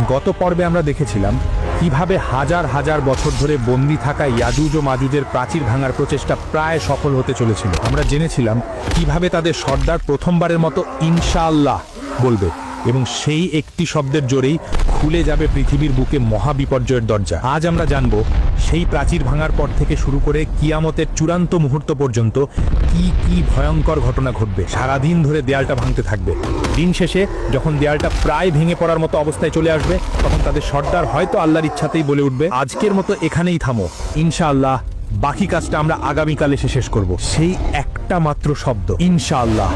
গত পর্বে আমরা দেখেছিলাম কিভাবে হাজার হাজার বছর ধরে বন্দী থাকা ইয়াজুজ ও মাজুজের প্রাচীর ভাঙার প্রচেষ্টা প্রায় সফল হতে চলেছিল। আমরা জেনেছিলাম কিভাবে তাদের সর্দার প্রথমবারের মতো ইনশাআল্লাহ বলবে এবং সেই একটি শব্দের জোরেই খুলে যাবে পৃথিবীর বুকে মহাবিপর্যয়ের দরজা। আজ আমরা জানব সেই প্রাচীর ভাঙার পর থেকে শুরু করে কিয়ামতের চূড়ান্ত মুহূর্ত পর্যন্ত কি কি ভয়ঙ্কর ঘটনা ঘটবে। সারাদিন ধরে দেয়ালটা ভাঙতে থাকবে। দিন শেষে যখন দেয়ালটা প্রায় ভেঙে পড়ার মতো অবস্থায় চলে আসবে, তখন তাদের সর্দার হয়তো আল্লাহর ইচ্ছাতেই বলে উঠবে, আজকের মতো এখানেই থামো, ইনশাআল্লাহ বাকি কাজটা আমরা আগামীকাল এসে শেষ করব। সেই একটা মাত্র শব্দ ইনশাআল্লাহ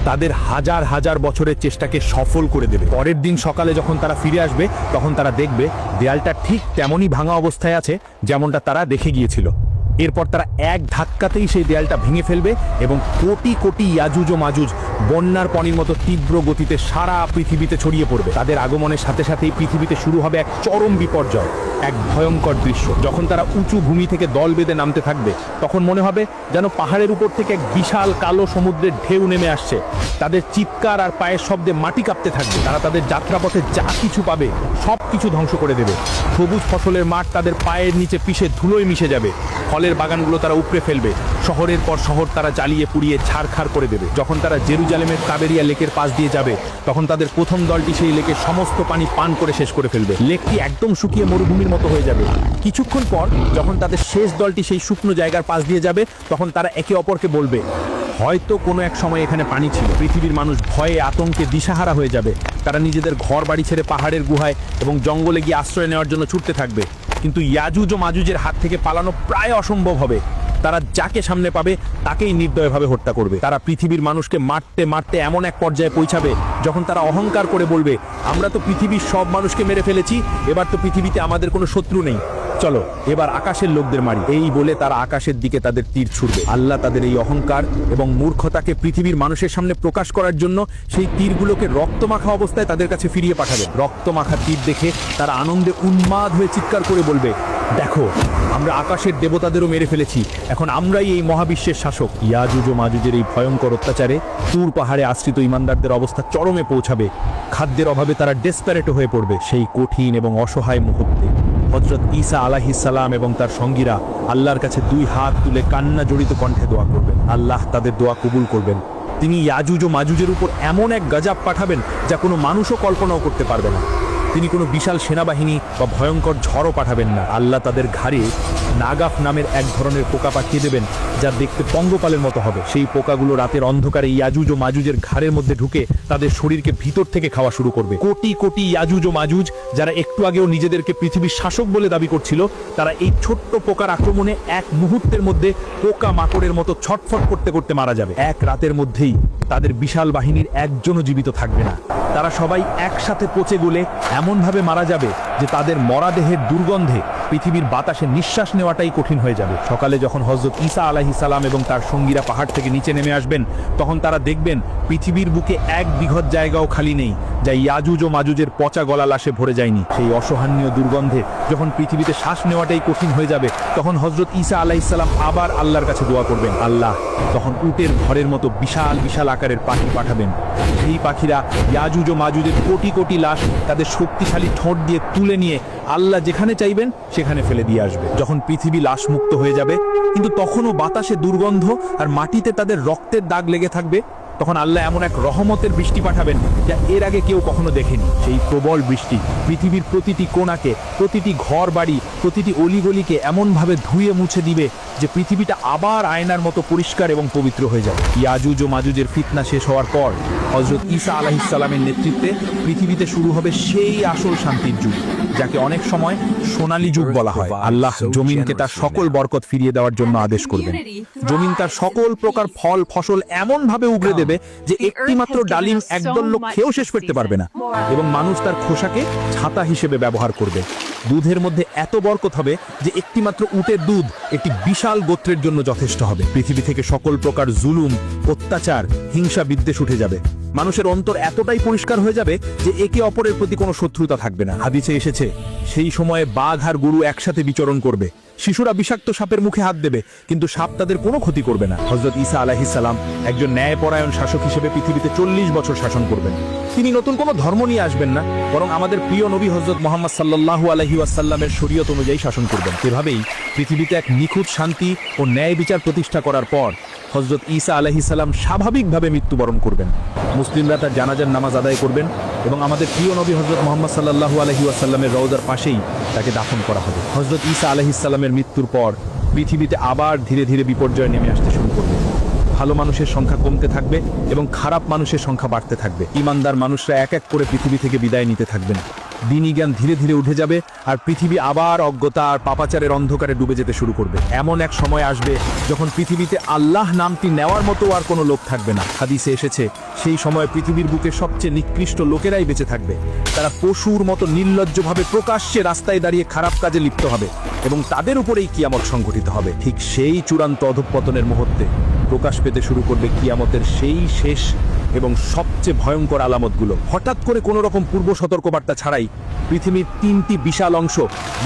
তাদের হাজার হাজার বছরের চেষ্টাকে সফল করে দেবে। পরের দিন সকালে যখন তারা ফিরে আসবে, তখন তারা দেখবে দেয়ালটা ঠিক তেমনই ভাঙা অবস্থায় আছে যেমনটা তারা দেখে গিয়েছিল। এরপর তারা এক ধাক্কাতেই সেই দেয়ালটা ভেঙে ফেলবে এবং কোটি কোটি ইয়াজুজ ও মাজুজ বন্যার পানির মতো তীব্র গতিতে সারা পৃথিবীতে ছড়িয়ে পড়বে। তাদের আগমনের সাথে সাথেই পৃথিবীতে শুরু হবে এক চরম বিপর্যয়, এক ভয়ঙ্কর দৃশ্য। যখন তারা উঁচু ভূমি থেকে দল বেঁধে নামতে থাকবে, তখন মনে হবে যেন পাহাড়ের উপর থেকে এক বিশাল কালো সমুদ্রের ঢেউ নেমে আসছে। তাদের চিৎকার আর পায়ের শব্দে মাটি কাঁপতে থাকবে। তারা তাদের যাত্রাপথে যা কিছু পাবে সব কিছু ধ্বংস করে দেবে। সবুজ ফসলের মাঠ তাদের পায়ের নিচে পিষে ধুলোয় মিশে যাবে। ফলের বাগানগুলো তারা উপড়ে ফেলবে। শহরের পর শহর তারা জ্বালিয়ে পুড়িয়ে ছারখার করে দেবে। যখন তারা জেরুজালেমের তাবেরিয়া লেকের পাশ দিয়ে যাবে, তখন তাদের প্রথম দলটি সেই লেকের সমস্ত পানি পান করে শেষ করে ফেলবে। লেকটি একদম শুকিয়ে মরুভূমির মতো হয়ে যাবে। কিছুক্ষণ পর যখন তাদের শেষ দলটি সেই শুকনো জায়গার পাশ দিয়ে যাবে, তখন তারা একে অপরকে বলবে, হয়তো কোনো এক সময় এখানে পানি ছিল। পৃথিবীর মানুষ ভয়ে আতঙ্কে দিশাহারা হয়ে যাবে। তারা নিজেদের ঘর বাড়ি ছেড়ে পাহাড়ের গুহায় এবং জঙ্গলে গিয়ে আশ্রয় নেওয়ার জন্য ছুটতে থাকবে। কিন্তু ইয়াজুজ ও মাজুজের হাত থেকে পালানো প্রায় অসম্ভব হবে। তারা যাকে সামনে পাবে তাকেই নির্দয়ভাবে হত্যা করবে। তারা পৃথিবীর মানুষকে মারতে মারতে এমন এক পর্যায়ে পৌঁছাবে যখন তারা অহংকার করে বলবে, আমরা তো পৃথিবীর সব মানুষকে মেরে ফেলেছি, এবার তো পৃথিবীতে আমাদের কোনো শত্রু নেই, চলো এবার আকাশের লোকদের মারি। এই বলে তারা আকাশের দিকে তাদের তীর ছুড়বে। আল্লাহ তাদের এই অহংকার এবং মূর্খতাকে পৃথিবীর মানুষের সামনে প্রকাশ করার জন্য সেই তীরগুলোকে রক্তমাখা অবস্থায় তাদের কাছে ফিরিয়ে পাঠাবেন। রক্তমাখা তীর দেখে তারা আনন্দে উন্মাদ হয়ে চিৎকার করে বলবে, দেখো আমরা আকাশের দেবতাদেরও মেরে ফেলেছি, এখন আমরাই এই মহাবিশ্বের শাসক। ইয়াজুজ ও মাজুজের এই ভয়ঙ্কর অত্যাচারে তুর পাহাড়ে আশ্রিত ইমানদারদের অবস্থা চরমে পৌঁছাবে। খাদ্যের অভাবে তারা ডেসপারেট হয়ে পড়বে। সেই কঠিন এবং অসহায় মুহূর্তে হযরত ঈসা আলাইহিস সালাম এবং তার সঙ্গীরা আল্লাহর কাছে দুই হাত তুলে কান্না জড়িত কণ্ঠে দোয়া করবেন। আল্লাহ তাদের দোয়া কবুল করবেন। তিনি ইয়াজুজ ও মাজুজের উপর এমন এক গজব পাঠাবেন যা কোনো মানুষও কল্পনাও করতে পারবে না। তিনি কোনো বিশাল সেনাবাহিনী বা ভয়ঙ্কর ঝড়ও পাঠাবেন না। আল্লাহ তাদের ঘাড়ে নাগাফ নামের এক ধরনের পোকা পাঠিয়ে দেবেন, যা দেখতে পঙ্গপালের মতো হবে। সেই পোকাগুলো রাতের অন্ধকারে ইয়াজুজ ও মাজুজের ঘাড়ের মধ্যে ঢুকে তাদের শরীরকে ভিতর থেকে খাওয়া শুরু করবে। কোটি কোটি ইয়াজুজ ও মাজুজ, যারা একটু আগেও নিজেদেরকে পৃথিবীর শাসক বলে দাবি করছিল, তারা এই ছোট্ট পোকার আক্রমণে এক মুহূর্তের মধ্যে পোকা মাকড়ের মতো ছটফট করতে করতে মারা যাবে। এক রাতের মধ্যেই তাদের বিশাল বাহিনীর একজনও জীবিত থাকবে না। তারা সবাই একসাথে পচে গলে এমনভাবে মারা যাবে যে তাদের মরাদেহের দুর্গন্ধে পৃথিবীর বাতাসে নিঃশ্বাস নেওয়াটাই কঠিন হয়ে যাবে। সকালে যখন হযরত ঈসা আলাইহিস সালাম এবং তার সঙ্গীরা পাহাড় থেকে নিচে নেমে আসবেন, তখন তারা দেখবেন পৃথিবীর বুকে এক বিঘত জায়গাও খালি নেই যা ইয়াজুজ ও মাজুজের পচা গলা লাশে ভরে যায়নি। সেই অসহনীয় দুর্গন্ধে যখন পৃথিবীতে শ্বাস নেওয়াটাই কঠিন হয়ে যাবে, তখন হযরত ঈসা আলাইহিস সালাম আবার আল্লাহর কাছে দোয়া করবেন। আল্লাহ তখন উটের ঘরের মতো বিশাল বিশাল আকারের পাখি পাঠাবেন। সেই পাখিরা ইয়াজুজ ও মাজুজের কোটি কোটি লাশ তাদের শক্তিশালী ঠোঁট দিয়ে তুলে নিয়ে আল্লাহ যেখানে চাইবেন সেখানে ফেলে দিয়ে আসবে। যখন পৃথিবী লাশ মুক্ত হয়ে যাবে, কিন্তু তখনও বাতাসে দুর্গন্ধ আর মাটিতে তাদের রক্তের দাগ লেগে থাকবে, তখন আল্লাহ এমন এক রহমতের বৃষ্টি পাঠাবেন যা এর আগে কেউ কখনো দেখেনি। সেই প্রবল বৃষ্টি পৃথিবীর প্রতিটি কোণাকে, প্রতিটি ঘর বাড়ি, প্রতিটি অলিগলিকে এমনভাবে ধুয়ে মুছে দিবে যে পৃথিবীটা আবার আয়নার মতো পরিষ্কার এবং পবিত্র হয়ে যাবে। ইয়াজুজ ও মাজুজের ফিতনা শেষ হওয়ার পর হযরত ঈসা আলাইহিস সালামের নেতৃত্বে পৃথিবীতে শুরু হবে সেই আসল শান্তির যুগ, যাকে অনেক সময় সোনালী যুগ বলা হয়। আল্লাহ জমিনকে তার সকল বরকত ফিরিয়ে দেওয়ার জন্য আদেশ করবেন। জমিন তার সকল প্রকার ফল ফসল এমন ভাবে উগড়ে দেবে যে একটি মাত্র ডালিম একদল লোক খেয়েও শেষ করতে পারবে না, এবং মানুষ তার খোসাকে ছাতা হিসেবে ব্যবহার করবে। দুধের মধ্যে এত বরকত হবে যে একটি মাত্র উটের দুধ একটি বিশাল গোত্রের জন্য যথেষ্ট হবে। পৃথিবী থেকে সকল প্রকার জুলুম, অত্যাচার, হিংসা বিদ্বেষ উঠে যাবে। মানুষের অন্তর এতটাই পরিষ্কার হয়ে যাবে যে একে অপরের প্রতি কোনো শত্রুতা থাকবে না। হাদিসে এসেছে সেই সময়ে বাঘ আর গরু একসাথে বিচরণ করবে। শিশুরা বিষাক্ত সাপের মুখে হাত দেবে, কিন্তু সাপ তাদের কোনো ক্ষতি করবে না। হযরত ঈসা আলাইহিস সালাম একজন ন্যায়পরায়ণ শাসক হিসেবে পৃথিবীতে 40 বছর শাসন করবেন। তিনি নতুন কোনো ধর্ম নিয়ে আসবেন না, বরং আমাদের প্রিয় নবী হযরত মুহাম্মদ সাল্লাল্লাহু আলাইহি ওয়াসাল্লামের শরীয়ত অনুযায়ী শাসন করবেন। এভাবেই পৃথিবীতে এক নিখুঁত শান্তি ও ন্যায় বিচার প্রতিষ্ঠা করার পর হযরত ঈসা আলাইহিস সালাম স্বাভাবিকভাবে মৃত্যুবরণ করবেন। মুসলিমরা তার জানাজার নামাজ আদায় করবেন এবং আমাদের প্রিয় নবী হযরত মুহাম্মদ সাল্লাল্লাহু আলাইহি ওয়াসাল্লামের রওজার পাশেই তাকে দাফন করা হবে। হযরত ঈসা আলাইহিস সালামের মৃত্যুর পর পৃথিবীতে আবার ধীরে ধীরে বিপর্যয় নেমে আসতে শুরু করবে। ভালো মানুষের সংখ্যা কমতে থাকবে এবং খারাপ মানুষের সংখ্যা বাড়তে থাকবে। ঈমানদার মানুষরা এক এক করে পৃথিবী থেকে বিদায় নিতে থাকবেন। দিনী জ্ঞান ধীরে ধীরে উঠে যাবে আর পৃথিবী আবার অজ্ঞতা আর পাপাচারের অন্ধকারে ডুবে যেতে শুরু করবে। এমন এক সময় আসবে যখন পৃথিবীতে আল্লাহ নামটি নেওয়ার মতো আর কোনো লোক থাকবে না। হাদিসে এসেছে, সেই সময় পৃথিবীর বুকে সবচেয়ে নিকৃষ্ট লোকেরাই বেঁচে থাকবে। তারা পশুর মতো নির্লজ্জভাবে প্রকাশ্যে রাস্তায় দাঁড়িয়ে খারাপ কাজে লিপ্ত হবে এবং তাদের উপরেই কিয়ামত সংঘটিত হবে। ঠিক সেই চূড়ান্ত অধঃপতনের মুহূর্তে প্রকাশ পেতে শুরু করবে কিয়ামতের সেই শেষ এবং সবচেয়ে ভয়ঙ্কর আলামতগুলো। হঠাৎ করে কোনো রকম পূর্ব সতর্কবার্তা ছাড়াই পৃথিবীর 3টি বিশাল অংশ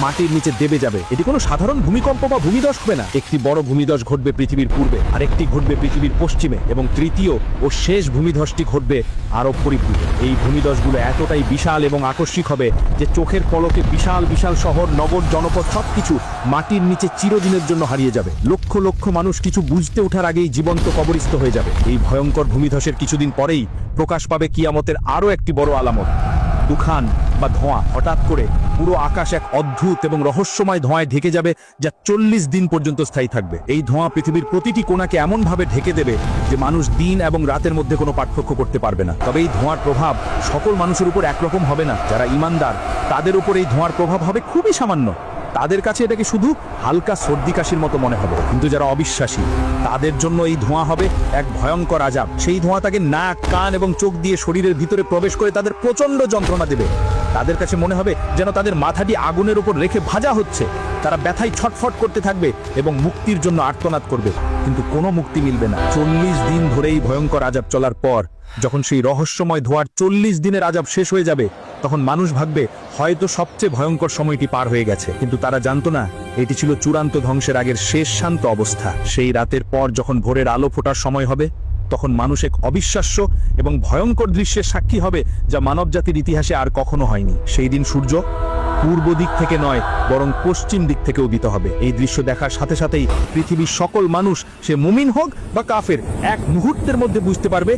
মাটির নিচে দেবে যাবে। এটি কোনো সাধারণ ভূমিকম্প বা ভূমিধস হবে না। একটি বড় ভূমিধস ঘটবে পৃথিবীর পূর্বে, আরেকটি ঘটবে পৃথিবীর পশ্চিমে, এবং তৃতীয় ও শেষ ভূমিধসটি ঘটবে আরব পরিপূর্বে। এই ভূমিধসগুলো এতটাই বিশাল এবং আকস্মিক হবে যে চোখের পলকে বিশাল বিশাল শহর, নগর, জনপদ সবকিছু মাটির নিচে চিরদিনের জন্য হারিয়ে যাবে। লক্ষ লক্ষ মানুষ কিছু বুঝতে ওঠার আগেই জীবন্ত কবরস্থ হয়ে যাবে। এই ভয়ঙ্কর ভূমিধসের কিছুদিন পরেই প্রকাশ পাবে কিয়ামতের আরও একটি বড় আলামত, দুখান বা ধোঁয়া। হঠাৎ করে পুরো আকাশ এক অদ্ভুত এবং রহস্যময় ধোঁয়ায় ঢেকে যাবে, যা 40 দিন পর্যন্ত স্থায়ী থাকবে। এই ধোঁয়া পৃথিবীর প্রতিটি কোণাকে এমনভাবে ঢেকে দেবে যে মানুষ দিন এবং রাতের মধ্যে কোনো পার্থক্য করতে পারবে না। তবে এই ধোঁয়ার প্রভাব সকল মানুষের উপর একরকম হবে না। যারা ঈমানদার তাদের উপর এই ধোঁয়ার প্রভাব হবে খুবই সামান্য। তাদের কাছে এটাকে শুধু হালকা সর্দি কাশির মতো মনে হবে। কিন্তু যারা অবিশ্বাসী তাদের জন্য এই ধোঁয়া হবে এক ভয়ঙ্কর আযাব। সেই ধোঁয়া তাকে নাক, কান এবং চোখ দিয়ে শরীরের ভিতরে প্রবেশ করে তাদের প্রচণ্ড যন্ত্রণা দেবে। তাদের কাছে মনে হবে যেন তাদের মাথাটি আগুনের উপর রেখে ভাজা হচ্ছে। তারা ব্যথায় ছটফট করতে থাকবে এবং মুক্তির জন্য আর্তনাদ করবে, কিন্তু কোনো মুক্তি মিলবে না। 40 দিন ধরে এই ভয়ঙ্কর আযাব চলার পর যখন সেই রহস্যময় ধোঁয়ার 40 দিনের আযাব শেষ হয়ে যাবে, তখন মানুষ ভাববে হয়তো সবচেয়ে ভয়ঙ্কর সময়টি পার হয়ে গেছে। কিন্তু তারা জানতো না এটি ছিল চূড়ান্ত ধ্বংসের আগের শেষ শান্ত অবস্থা। সেই রাতের পর যখন ভোরের আলো ফোটার সময় হবে, তখন মানুষ এক অবিশ্বাস্য এবং ভয়ঙ্কর দৃশ্যের সাক্ষী হবে যা মানবজাতির ইতিহাসে আর কখনো হয়নি। সেই দিন সূর্য পূর্ব দিক থেকে নয়, বরং পশ্চিম দিক থেকে উদিত হবে। এই দৃশ্য দেখার সাথে সাথেই পৃথিবীর সকল মানুষ, সে মুমিন হোক বা কাফের, এক মুহূর্তের মধ্যে বুঝতে পারবে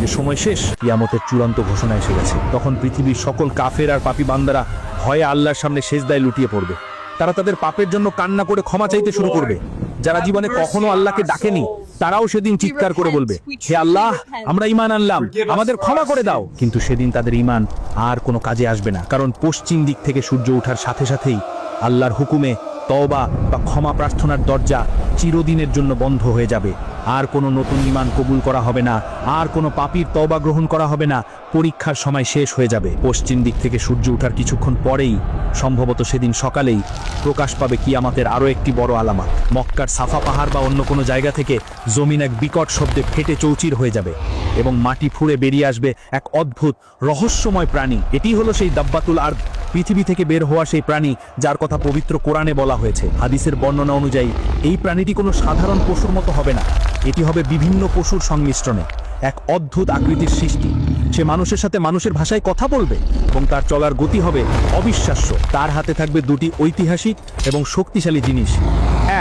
যে সময় শেষ, কিয়ামতের চূড়ান্ত ঘোষণা এসে গেছে। তখন পৃথিবীর সকল কাফের আর পাপী বান্দারা ভয়ে আল্লাহর সামনে সেজদায় লুটিয়ে পড়বে। তারা তাদের পাপের জন্য কান্না করে ক্ষমা চাইতে শুরু করবে। যারা জীবনে কখনো আল্লাহকে ডাকেনি তারাও সেদিন চিৎকার করে বলবে, হে আল্লাহ, আমরা ঈমান আনলাম, আমাদের ক্ষমা করে দাও। কিন্তু সেদিন তাদের ঈমান আর কোনো কাজে আসবে না, কারণ পশ্চিম দিক থেকে সূর্য ওঠার সাথে সাথেই আল্লাহর হুকুমে তওবা বা ক্ষমা প্রার্থনার দরজা চিরদিনের জন্য বন্ধ হয়ে যাবে। আর কোনো নতুন ঈমান কবুল করা হবে না, আর কোনো পাপীর তওবা গ্রহণ করা হবে না। পরীক্ষার সময় শেষ হয়ে যাবে। পশ্চিম দিক থেকে সূর্য ওঠার কিছুক্ষণ পরেই, সম্ভবত সেদিন সকালেই, প্রকাশ পাবে কিয়ামতের আরও একটি বড় আলামত। মক্কার সাফা পাহাড় বা অন্য কোনো জায়গা থেকে জমিন এক বিকট শব্দে ফেটে চৌচির হয়ে যাবে এবং মাটি ফুঁড়ে বেরিয়ে আসবে এক অদ্ভুত রহস্যময় প্রাণী। এটি হলো সেই দাব্বাতুল আরদ, পৃথিবী থেকে বের হওয়া সেই প্রাণী যার কথা পবিত্র কোরআনে বলা হয়েছে। হাদিসের বর্ণনা অনুযায়ী এই প্রাণীটি কোনো সাধারণ পশুর মতো হবে না, এটি হবে বিভিন্ন পশুর সংমিশ্রণে এক অদ্ভুত আকৃতির সৃষ্টি। সে মানুষের সাথে মানুষের ভাষায় কথা বলবে এবং তার চলার গতি হবে অবিশ্বাস্য। তার হাতে থাকবে দুটি ঐতিহাসিক এবং শক্তিশালী জিনিস,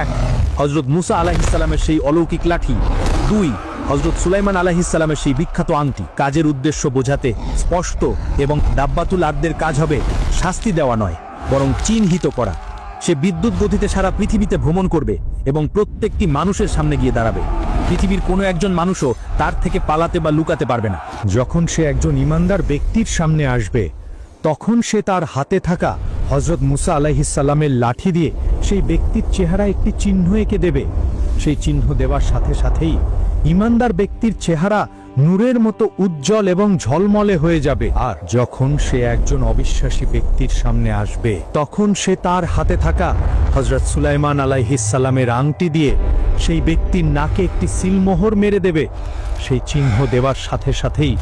এক হযরত মুসা আলাইহিস সালামের সেই অলৌকিক লাঠি, দুই হযরত সুলাইমান আলাইহিস সালামের সেই বিখ্যাত আংটি। কাজের উদ্দেশ্য বোঝাতে স্পষ্ট, এবং দাব্বাতুল আরদের কাজ হবে শাস্তি দেওয়া নয়, বরং চিহ্নিত করা। সে বিদ্যুৎ গতিতে সারা পৃথিবীতে ভ্রমণ করবে এবং প্রত্যেকটি মানুষের সামনে গিয়ে দাঁড়াবে। পৃথিবীর কোনো একজন মানুষও তার থেকে পালাতে বা লুকাতে পারবে না। যখন সে একজন ঈমানদার ব্যক্তির সামনে আসবে, তখন সে তার হাতে থাকা হযরত মুসা আলাইহিস সালামের লাঠি দিয়ে সেই ব্যক্তির চেহারা একটি চিহ্ন এঁকে দেবে। সেই চিহ্ন দেওয়ার সাথে সাথেই ঈমানদার ব্যক্তির চেহারা নূরের মতো উজ্জ্বল এবং ঝলমলে হয়ে যাবে। আর যখন সে একজন অবিশ্বাসী ব্যক্তির সামনে আসবে, তখন সে তার হাতে থাকা হযরত সুলাইমান আলাইহিস সালামের আংটি দিয়ে সেই ব্যক্তির নাকে একটি সিলমোহর মেরে দেবে। সেই চিহ্ন দেওয়ার সাথে সাথেই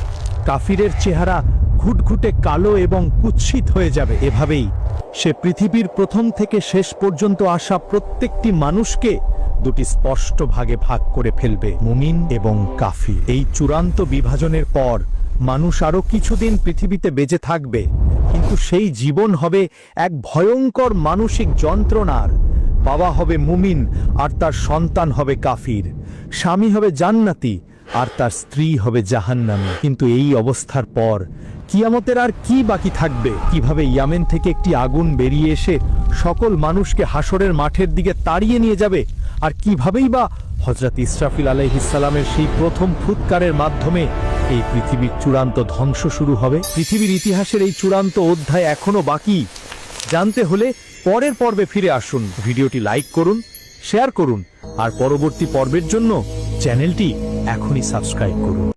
কাফিরের চেহারা ঘুটঘুটে কালো এবং কুৎসিত হয়ে যাবে। এভাবেই সে পৃথিবীর প্রথম থেকে শেষ পর্যন্ত আসা প্রত্যেকটি মানুষকে দুটি স্পষ্ট ভাগে ভাগ করে ফেলবে, মুমিন এবং কাফির। এই চূড়ান্ত বিভাজনের পর মানুষ আরো কিছুদিন পৃথিবীতে বেঁচে থাকবে, কিন্তু সেই জীবন হবে এক ভয়ঙ্কর মানসিক যন্ত্রণার। বাবা হবে মুমিন আর তার সন্তান হবে কাফির, স্বামী হবে জান্নাতি আর তার স্ত্রী হবে জাহান্নামী। কিন্তু এই অবস্থার পর কিয়ামতের আর কি বাকি থাকবে? কিভাবে ইয়ামেন থেকে একটি আগুন বেরিয়ে এসে সকল মানুষকে হাসরের মাঠের দিকে তাড়িয়ে নিয়ে যাবে? আর কিভাবেই বা হযরত ইসরাফিল আলাইহিস সালামের সেই প্রথম ফুৎকারের মাধ্যমে এই পৃথিবীর চূড়ান্ত ধ্বংস শুরু হবে? পৃথিবীর ইতিহাসের এই চূড়ান্ত অধ্যায় এখনো বাকি। জানতে হলে পরের পর্বে ফিরে আসুন। ভিডিওটি লাইক করুন, শেয়ার করুন আর পরবর্তী পর্বের জন্য চ্যানেলটি এখনই সাবস্ক্রাইব করুন।